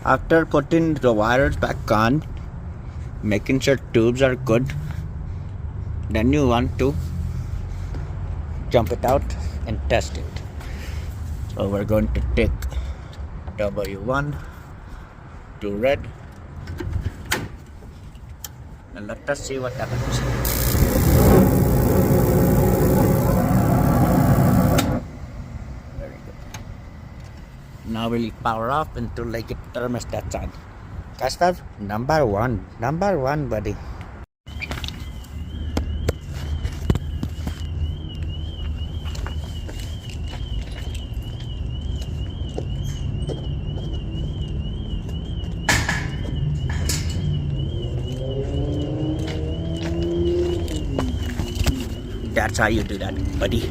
After putting the wires back on, making sure tubes are good, then you want to jump it out and test it. So we're going to take W1 to red and let us see what happens. Very good. Now we'll power off until like the thermostat's on. Gustav, number one, buddy. That's how you do that, buddy.